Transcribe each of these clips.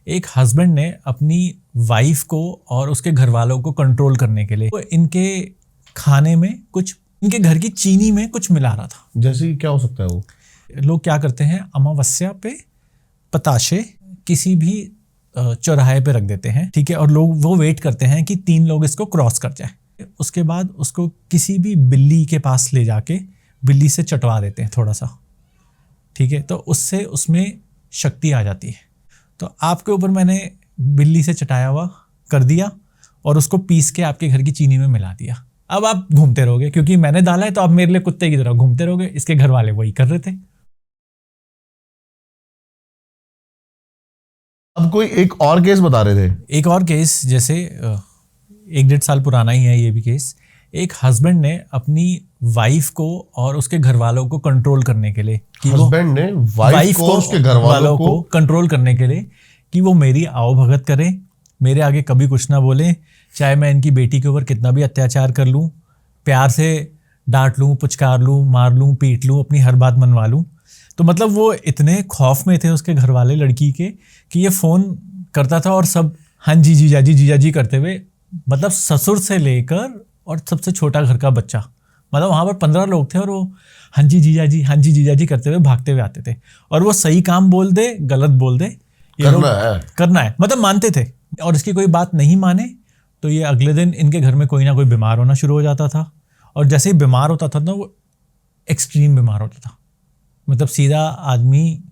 एक हस्बैंड ने अपनी वाइफ को और उसके घर वालों को कंट्रोल करने के लिए तो इनके खाने में कुछ, इनके घर की चीनी में कुछ मिला रहा था। जैसे कि क्या हो सकता है वो? लोग क्या करते हैं, अमावस्या पे पताशे किसी भी चौराहे पे रख देते हैं, ठीक है, और लोग वो वेट करते हैं कि 3 लोग इसको क्रॉस कर जाए। उसके बाद उसको किसी भी बिल्ली के पास ले जाके बिल्ली से चटवा देते हैं थोड़ा सा, ठीक है, तो उससे उसमें शक्ति आ जाती है। तो आपके ऊपर मैंने बिल्ली से चटाया हुआ कर दिया और उसको पीस के आपके घर की चीनी में मिला दिया। अब आप घूमते रहोगे, क्योंकि मैंने डाला है तो आप मेरे लिए कुत्ते की तरह घूमते रहोगे। इसके घर वाले वही कर रहे थे। अब कोई एक और केस बता रहे थे। एक और केस, जैसे 1-1.5 साल पुराना ही है ये भी केस। एक हस्बैंड ने अपनी वाइफ को और उसके घर वालों को कंट्रोल करने के लिए, हस्बैंड ने वाइफ को उसके घर वालों को कंट्रोल करने के लिए कि वो मेरी आओ भगत करें, मेरे आगे कभी कुछ ना बोले, चाहे मैं इनकी बेटी के ऊपर कितना भी अत्याचार कर लूं, प्यार से डांट लूं, पुचकार लूं, मार लूं, पीट लूं, अपनी हर बात मनवा लूं। तो मतलब वो इतने खौफ में थे उसके घर वाले लड़की के कि ये फ़ोन करता था और सब हाँ जी जीजाजी करते हुए, मतलब ससुर से लेकर और सबसे छोटा घर का बच्चा, मतलब वहाँ पर 15 लोग थे और वो हाँ जी जीजाजी करते हुए भागते हुए आते थे। और वो सही काम बोल दे, गलत बोल दे, ये करना है, मतलब मानते थे। और इसकी कोई बात नहीं माने तो ये अगले दिन इनके घर में कोई ना कोई बीमार होना शुरू हो जाता था। और जैसे ही बीमार होता था ना, वो एक्सट्रीम बीमार होता था, मतलब सीधा आदमी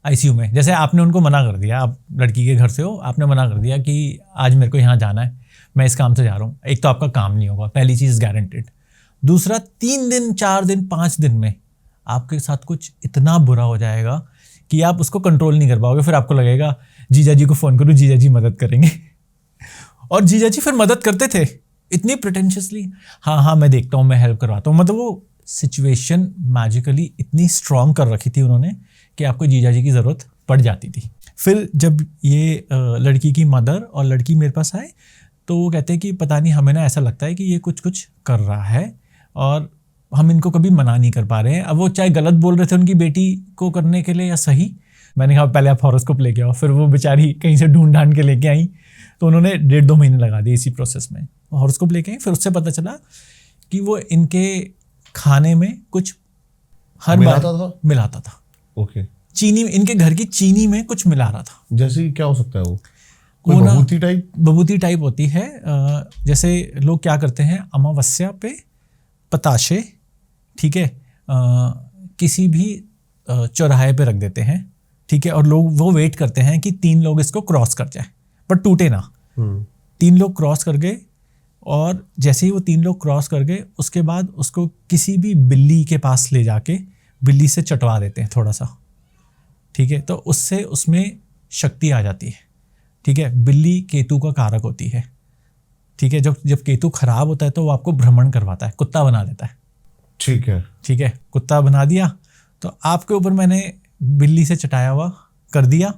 आईसीयू में। जैसे आपने उनको मना कर दिया, आप लड़की के घर से हो, आपने मना कर दिया कि आज मेरे को यहाँ जाना है, मैं इस काम से जा रहा हूँ। एक तो आपका काम नहीं होगा, पहली चीज़ गारंटेड। दूसरा, 3 दिन 4 दिन 5 दिन में आपके साथ कुछ इतना बुरा हो जाएगा कि आप उसको कंट्रोल नहीं कर पाओगे। फिर आपको लगेगा जीजाजी को फ़ोन करूँ, जीजाजी मदद करेंगे। और जीजाजी फिर मदद करते थे इतनी प्रिटेंशियसली, हाँ मैं देखता हूँ, मैं हेल्प करवाता हूँ। मतलब वो सिचुएशन मैजिकली इतनी स्ट्रॉन्ग कर रखी थी उन्होंने कि आपको जीजाजी की ज़रूरत पड़ जाती थी। फिर जब ये लड़की की मदर और लड़की मेरे पास आए तो वो कहते हैं कि पता नहीं, हमें ना ऐसा लगता है कि ये कुछ कर रहा है और हम इनको कभी मना नहीं कर पा रहे हैं। अब वो चाहे गलत बोल रहे थे उनकी बेटी को करने के लिए या सही, मैंने कहा पहले आप हॉरोस्कोप लेके आओ। फिर वो बेचारी कहीं से ढूंढ ढांड के लेके आई, तो उन्होंने 1.5-2 महीने लगा दिए इसी प्रोसेस में। हॉरोस्कोप लेके आई, फिर उससे पता चला कि वो इनके खाने में कुछ हर बार मिलाता था। ओके। चीनी, इनके घर की चीनी में कुछ मिला रहा था। जैसे क्या हो सकता है वो? कोई बबूती टाइप होती है। जैसे लोग क्या करते हैं, अमावस्या पे पताशे, ठीक है, किसी भी चौराहे पे रख देते हैं, ठीक है, और लोग वो वेट करते हैं कि 3 लोग इसको क्रॉस कर जाए, पर टूटे ना। 3 लोग क्रॉस कर गए और जैसे ही वो 3 लोग क्रॉस कर गए, उसके बाद उसको किसी भी बिल्ली के पास ले जाके बिल्ली से चटवा देते हैं थोड़ा सा, ठीक है, तो उससे उसमें शक्ति आ जाती है, ठीक है। बिल्ली केतु का कारक होती है, ठीक है। जब केतु खराब होता है तो वो आपको भ्रमण करवाता है, कुत्ता बना देता है, ठीक है, कुत्ता बना दिया। तो आपके ऊपर मैंने बिल्ली से चटाया हुआ कर दिया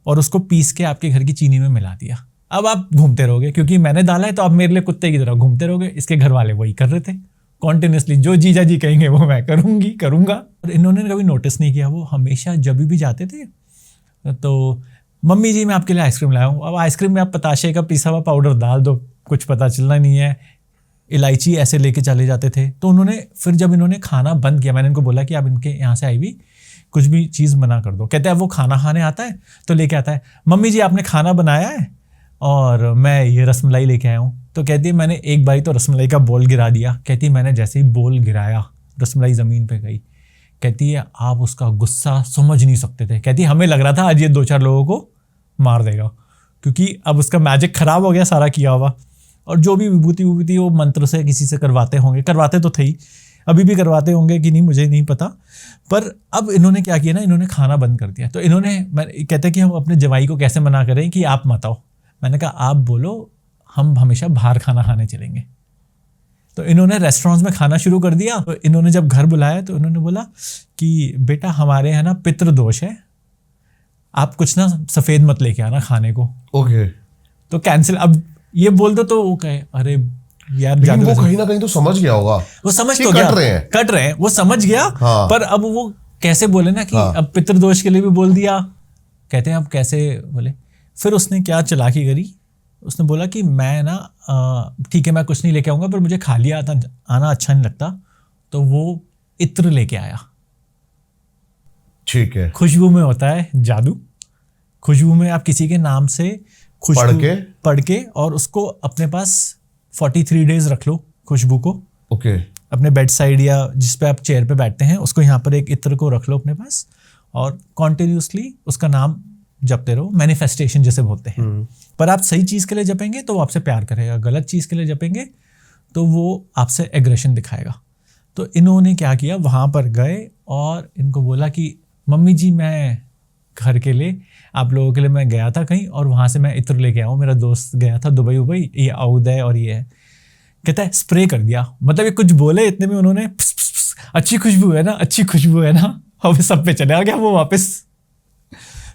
और उसको पीस के आपके घर की चीनी में मिला दिया। अब आप घूमते रहोगे, क्योंकि मैंने डाला है तो आप मेरे लिए कुत्ते की तरह घूमते रहोगे। इसके घर वाले वही कर रहे थे कॉन्टिन्यूसली, जो जीजा जी कहेंगे वो मैं करूँगा। और इन्होंने कभी नोटिस नहीं किया, वो हमेशा जब भी जाते थे तो मम्मी जी मैं आपके लिए आइसक्रीम लाया हूँ। अब आइसक्रीम में आप पताशे का पिसा हुआ पाउडर डाल दो, कुछ पता चलना नहीं है, इलायची ऐसे लेके चले जाते थे। तो उन्होंने फिर जब इन्होंने खाना बंद किया, मैंने इनको बोला कि आप इनके यहाँ से आई हुई कुछ भी चीज़ मना कर दो। कहते हैं अब वो खाना खाने आता है तो लेके आता है, मम्मी जी आपने खाना बनाया है और मैं ये रसमलाई लेके आया हूँ। तो कहती है मैंने एक बारी तो रसमलाई का बोल गिरा दिया। कहती है मैंने जैसे ही बोल गिराया रसमलाई ज़मीन पे गई। कहती है आप उसका गुस्सा समझ नहीं सकते थे। कहती है हमें लग रहा था आज ये 2-4 लोगों को मार देगा, क्योंकि अब उसका मैजिक ख़राब हो गया सारा किया हुआ। और जो भी विभूति वो मंत्र से किसी से करवाते होंगे, करवाते तो थे ही, अभी भी करवाते होंगे कि नहीं मुझे नहीं पता। पर अब इन्होंने क्या किया ना, इन्होंने खाना बंद कर दिया। तो इन्होंने कहते हैं कि हम अपने जवाई को कैसे मना करें कि आप मत आओ। मैंने कहा आप बोलो हम हमेशा बाहर खाना खाने चलेंगे। तो इन्होंने रेस्टोरेंट्स में खाना शुरू कर दिया। तो इन्होंने जब घर बुलाया तो इन्होंने बोला कि बेटा हमारे यहाँ ना पितृ दोष है, आप कुछ ना सफ़ेद मत लेके आना खाने को। ओके। तो कैंसिल। अब ये बोल दो तो वो कहे अरे यार, वो कहीं ना कहीं तो समझ गया होगा, वो समझ तो गया कट रहे हैं, वो समझ गया। हाँ। पर अब वो कैसे बोले ना कि अब पितृदोष के लिए भी बोल दिया। कहते हैं अब कैसे बोले, फिर उसने क्या चालाकी करी, उसने बोला कि मैं ना ठीक है मैं कुछ नहीं लेके आऊँगा, पर मुझे खाली आना अच्छा नहीं लगता, तो वो इत्र लेके आया। ठीक है। खुशबू में होता है जादू। खुशबू में आप किसी के नाम से खुशबू पढ़ के और उसको अपने पास 43 डेज रख लो खुशबू को। ओके। अपने बेड साइड या जिस पे आप चेयर पे बैठते हैं उसको यहाँ पर एक इत्र को रख लो अपने पास और कॉन्टिन्यूसली उसका नाम जपते रहो। मैनिफेस्टेशन जैसे बोलते हैं। पर आप सही चीज़ के लिए जपेंगे तो वो आपसे प्यार करेगा, गलत चीज़ के लिए जपेंगे तो वो आपसे एग्रेशन दिखाएगा। तो इन्होंने क्या किया, वहाँ पर गए और इनको बोला कि मम्मी जी मैं घर के लिए आप लोगों के लिए मैं गया था कहीं और वहाँ से मैं इत्र लेके आया हूँ, मेरा दोस्त गया था दुबई, ये औदय और ये है। कहता है स्प्रे कर दिया, मतलब ये कुछ बोले इतने में उन्होंने पस, पस, पस, अच्छी खुशबू है ना, अच्छी खुशबू है ना, और सब पे चले आ गया वो वापस।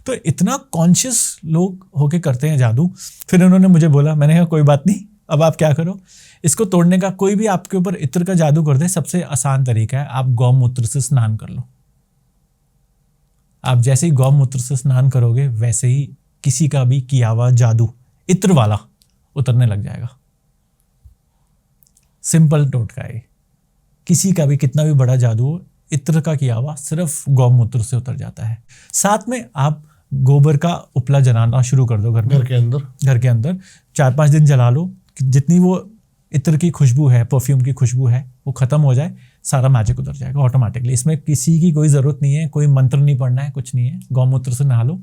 तो इतना कॉन्शियस लोग होके करते हैं जादू। फिर उन्होंने मुझे बोला, मैंने कहा कोई बात नहीं, अब आप क्या करो, इसको तोड़ने का कोई भी आपके ऊपर इत्र का जादू कर दे, सबसे आसान तरीका है आप गौमूत्र से स्नान कर लो। आप जैसे ही गौमूत्र से स्नान करोगे वैसे ही किसी का भी किया हुआ जादू इत्र वाला उतरने लग जाएगा। सिंपल टोटका है, किसी का भी कितना भी बड़ा जादू हो, इत्र का किया हुआ सिर्फ गौमूत्र से उतर जाता है। साथ में आप गोबर का उपला जलाना शुरू कर दो घर में, घर के अंदर 4-5 दिन जला लो। जितनी वो इत्र की खुशबू है, परफ्यूम की खुशबू है, वो खत्म हो जाए, सारा मैजिक उतर जाएगा ऑटोमेटिकली। इसमें किसी की कोई ज़रूरत नहीं है, कोई मंत्र नहीं पढ़ना है, कुछ नहीं है। गौमूत्र से नहा लो।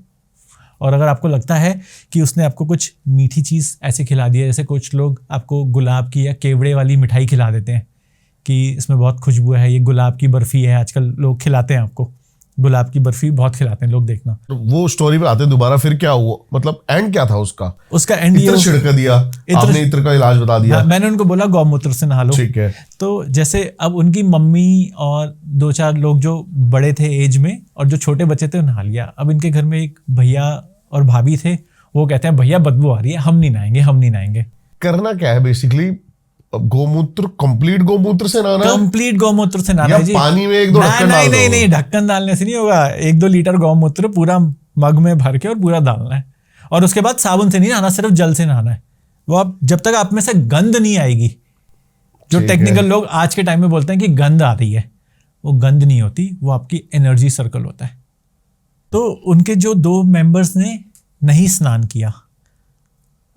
और अगर आपको लगता है कि उसने आपको कुछ मीठी चीज़ ऐसे खिला दी है, जैसे कुछ लोग आपको गुलाब की या केवड़े वाली मिठाई खिला देते हैं कि इसमें बहुत खुशबू है, ये गुलाब की बर्फ़ी है, आजकल लोग खिलाते हैं आपको गुलाब की बर्फ़ी बहुत खिलाते हैं लोग, देखना। तो वो स्टोरी पे आते हैं दोबारा, फिर क्या हुआ, मतलब एंड क्या था उसका? उसका एंड इत्र छिड़क दिया, आपने इत्र का इलाज बता दिया। मैंने उनको बोला गौमूत्र से नहा लो। ठीक है। तो जैसे अब उनकी मम्मी और 2-4 लोग जो बड़े थे एज में और जो छोटे बच्चे थे नहा लिया। अब इनके घर में एक भैया और भाभी थे, वो कहते हैं भैया बदबू आ रही है, हम नहीं नहाएंगे, हम नहीं नहाएंगे। करना क्या है बेसिकली? गोमूत्र, कंप्लीट गोमूत्र से नहाना, कंप्लीट गोमूत्र से नहाना है जी। पानी में 1-2 ढक्कन डाल दो? नहीं, ढक्कन डालने से नहीं होगा। 1-2 लीटर गौमूत्र पूरा मग में भर के और पूरा डालना है, और उसके बाद साबुन से नहीं नहाना, सिर्फ जल से नहाना है। वो आप जब तक आप में से गंध नहीं आएगी, जो टेक्निकल लोग आज के टाइम में बोलते हैं कि गंध आ रही है, वो गंध नहीं होती, वो आपकी एनर्जी सर्कल होता है। तो उनके जो 2 मेंबर्स ने नहीं स्नान किया,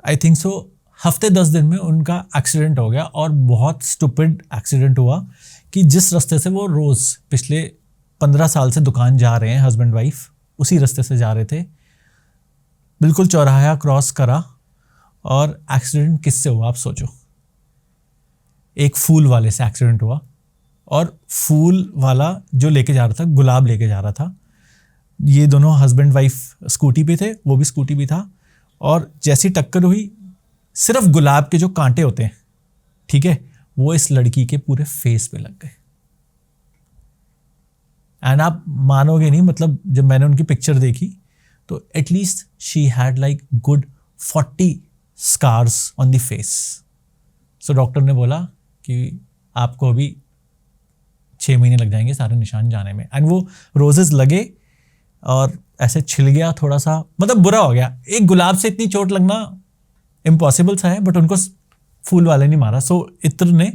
आई थिंक सो हफ्ते 10 दिन में उनका एक्सीडेंट हो गया। और बहुत स्टूपिड एक्सीडेंट हुआ कि जिस रास्ते से वो रोज़ पिछले 15 साल से दुकान जा रहे हैं, हस्बैंड वाइफ उसी रास्ते से जा रहे थे, बिल्कुल चौराहा क्रॉस करा और एक्सीडेंट किससे हुआ आप सोचो? एक फूल वाले से एक्सीडेंट हुआ। और फूल वाला जो लेके जा रहा था, गुलाब लेके जा रहा था। ये दोनों हस्बैंड वाइफ स्कूटी पे थे, वो भी स्कूटी पे था, और जैसी टक्कर हुई, सिर्फ गुलाब के जो कांटे होते हैं, ठीक है, वो इस लड़की के पूरे फेस पे लग गए। एंड आप मानोगे नहीं, मतलब जब मैंने उनकी पिक्चर देखी तो at least she had like good 40 scars on the face. So doctor ने बोला कि आपको अभी 6 महीने लग जाएंगे सारे निशान जाने में। एंड वो रोजेस लगे और ऐसे छिल गया थोड़ा सा, मतलब बुरा हो गया। एक गुलाब से इतनी चोट लगना इम्पॉसिबल सा है, बट उनको फूल वाले नहीं मारा। सो इत्र ने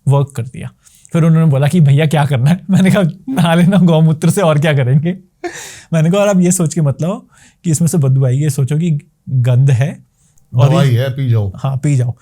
वर्क कर दिया। फिर उन्होंने बोला कि भैया क्या करना है? मैंने कहा नहा लेना गौमूत्र से, और क्या करेंगे। मैंने कहा और आप ये सोच के मत लो कि इसमें से बदबू आएगी, ये सोचो कि गंध है और दवाई है, पी जाओ। हाँ पी जाओ।